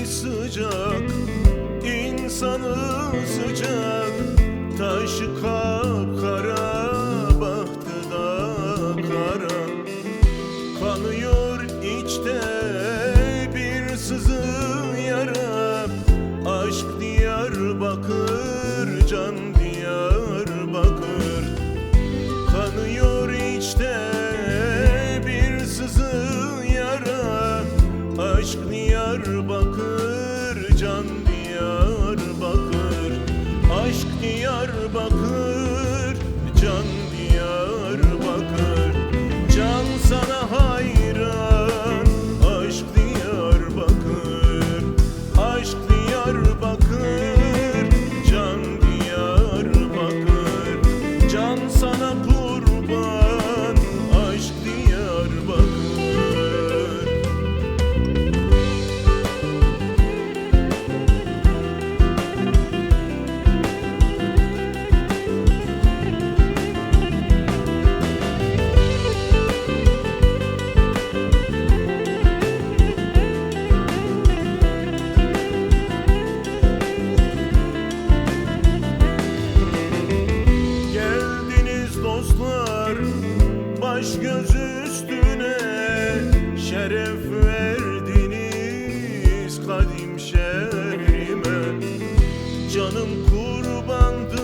Sıcak, insanı sıcak, taşı kapkara, bahtı da kara. Kanıyor içte bir sızı yara, aşk Diyarbakır, can Diyarbakır. Kanıyor içte bir sızı yara, aşk Diyarbakır, can Diyarbakır. Aşk Diyarbakır, can Diyarbakır. Can sana hayran, aşk Diyarbakır. Aşk Diyarbakır, can Diyarbakır. Can sana kurban, aşk Diyarbakır. Baş göz üstüne şeref verdiniz kadim şehrime. Canım kurbandı